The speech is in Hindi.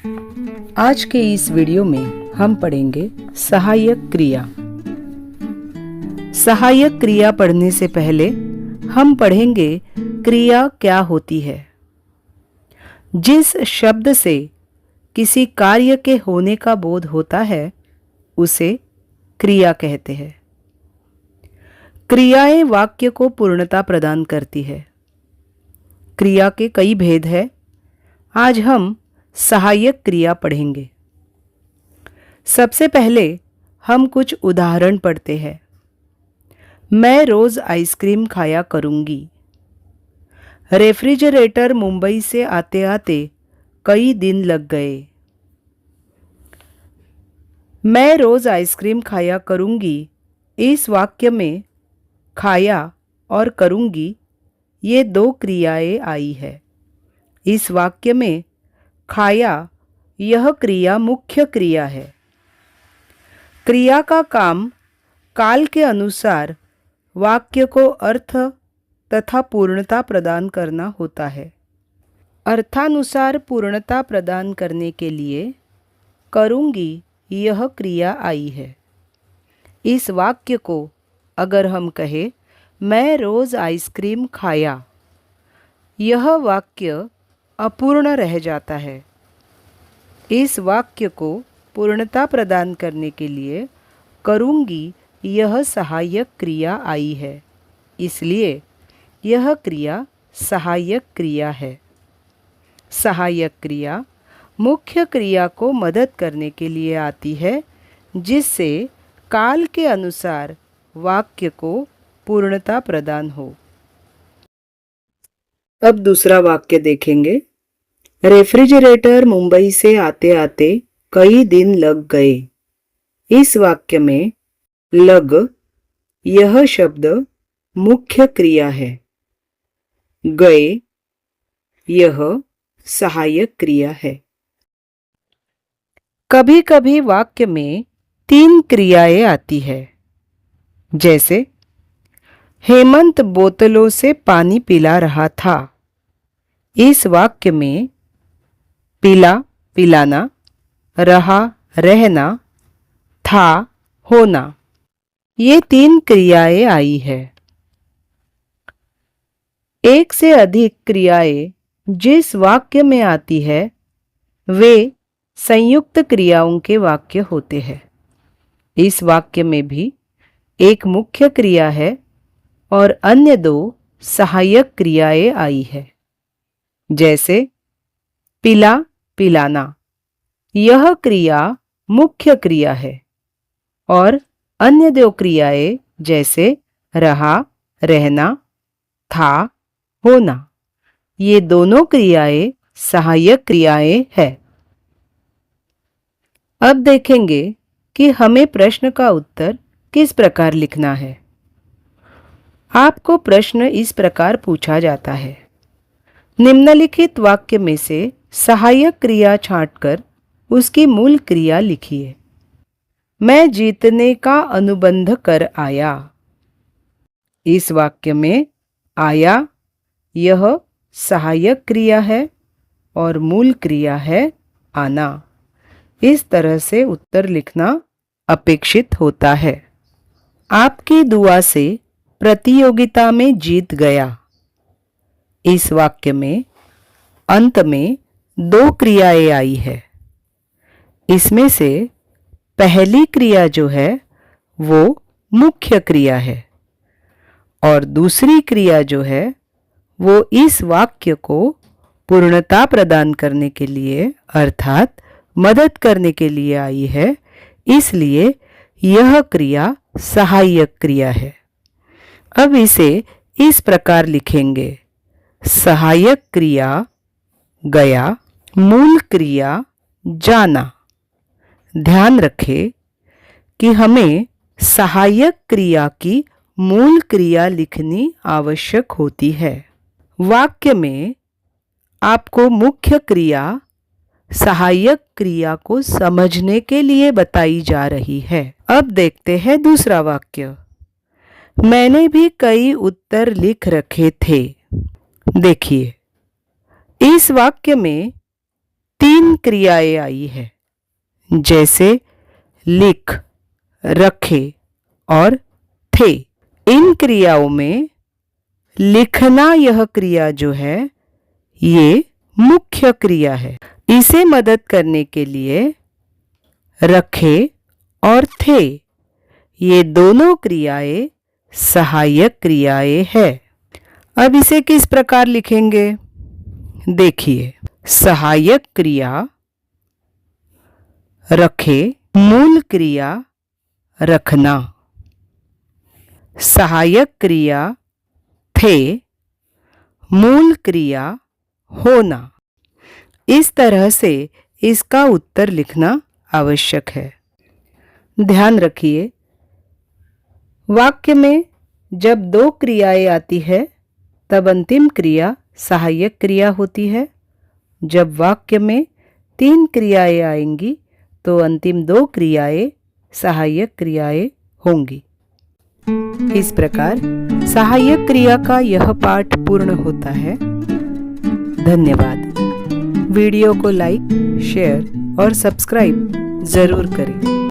आज के इस वीडियो में हम पढ़ेंगे सहायक क्रिया। सहायक क्रिया पढ़ने से पहले हम पढ़ेंगे क्रिया क्या होती है। जिस शब्द से किसी कार्य के होने का बोध होता है उसे क्रिया कहते हैं। क्रियाएं वाक्य को पूर्णता प्रदान करती है। क्रिया के कई भेद हैं। आज हम सहायक क्रिया पढ़ेंगे। सबसे पहले हम कुछ उदाहरण पढ़ते हैं। मैं रोज आइसक्रीम खाया करूंगी। रेफ्रिजरेटर मुंबई से आते आते कई दिन लग गए। मैं रोज आइसक्रीम खाया करूंगी इस वाक्य में खाया और करूंगी ये दो क्रियाएं आई है। इस वाक्य में खाया यह क्रिया मुख्य क्रिया है। क्रिया का काम काल के अनुसार वाक्य को अर्थ तथा पूर्णता प्रदान करना होता है। अर्थानुसार पूर्णता प्रदान करने के लिए करूंगी यह क्रिया आई है। इस वाक्य को अगर हम कहें मैं रोज आइसक्रीम खाया, यह वाक्य अपूर्ण रह जाता है। इस वाक्य को पूर्णता प्रदान करने के लिए करूंगी यह सहायक क्रिया आई है, इसलिए यह क्रिया सहायक क्रिया है। सहायक क्रिया मुख्य क्रिया को मदद करने के लिए आती है, जिससे काल के अनुसार वाक्य को पूर्णता प्रदान हो। अब दूसरा वाक्य देखेंगे। रेफ्रिजरेटर मुंबई से आते आते कई दिन लग गए। इस वाक्य में लग यह शब्द मुख्य क्रिया है। गए यह सहायक क्रिया है। कभी कभी वाक्य में तीन क्रियाएं आती है, जैसे हेमंत बोतलों से पानी पिला रहा था। इस वाक्य में पिला पिलाना, रहा रहना, था होना, ये तीन क्रियाएं आई है। एक से अधिक क्रियाएं जिस वाक्य में आती है वे संयुक्त क्रियाओं के वाक्य होते हैं। इस वाक्य में भी एक मुख्य क्रिया है और अन्य दो सहायक क्रियाएं आई है, जैसे पिला पिलाना, यह क्रिया मुख्य क्रिया है और अन्य दो क्रियाएं जैसे रहा रहना, था होना, ये दोनों क्रियाएं सहायक क्रियाएं हैं। अब देखेंगे कि हमें प्रश्न का उत्तर किस प्रकार लिखना है। आपको प्रश्न इस प्रकार पूछा जाता है, निम्नलिखित वाक्य में से सहायक क्रिया छांटकर उसकी मूल क्रिया लिखिए। मैं जीतने का अनुबंध कर आया। इस वाक्य में आया यह सहायक क्रिया है और मूल क्रिया है आना। इस तरह से उत्तर लिखना अपेक्षित होता है। आपकी दुआ से प्रतियोगिता में जीत गया। इस वाक्य में अंत में दो क्रियाएं आई है। इसमें से पहली क्रिया जो है वो मुख्य क्रिया है और दूसरी क्रिया जो है वो इस वाक्य को पूर्णता प्रदान करने के लिए अर्थात मदद करने के लिए आई है, इसलिए यह क्रिया सहायक क्रिया है। अब इसे इस प्रकार लिखेंगे, सहायक क्रिया गया, मूल क्रिया जाना। ध्यान रखें कि हमें सहायक क्रिया की मूल क्रिया लिखनी आवश्यक होती है। वाक्य में आपको मुख्य क्रिया सहायक क्रिया को समझने के लिए बताई जा रही है। अब देखते हैं दूसरा वाक्य। मैंने भी कई उत्तर लिख रखे थे। देखिए, इस वाक्य में 3 क्रियाएं आई है, जैसे लिख, रखे और थे। इन क्रियाओं में लिखना यह क्रिया जो है ये मुख्य क्रिया है। इसे मदद करने के लिए रखे और थे ये दोनों क्रियाएं सहायक क्रियाएं हैं। अब इसे किस प्रकार लिखेंगे? देखिए, सहायक क्रिया रखे, मूल क्रिया रखना। सहायक क्रिया थे, मूल क्रिया होना। इस तरह से इसका उत्तर लिखना आवश्यक है। ध्यान रखिए, वाक्य में जब 2 क्रियाएं आती है तब अंतिम क्रिया सहायक क्रिया होती है। जब वाक्य में 3 क्रियाएं आएंगी तो अंतिम 2 क्रियाएं सहायक क्रियाएं होंगी। इस प्रकार सहायक क्रिया का यह पाठ पूर्ण होता है। धन्यवाद। वीडियो को लाइक, शेयर और सब्सक्राइब जरूर करें।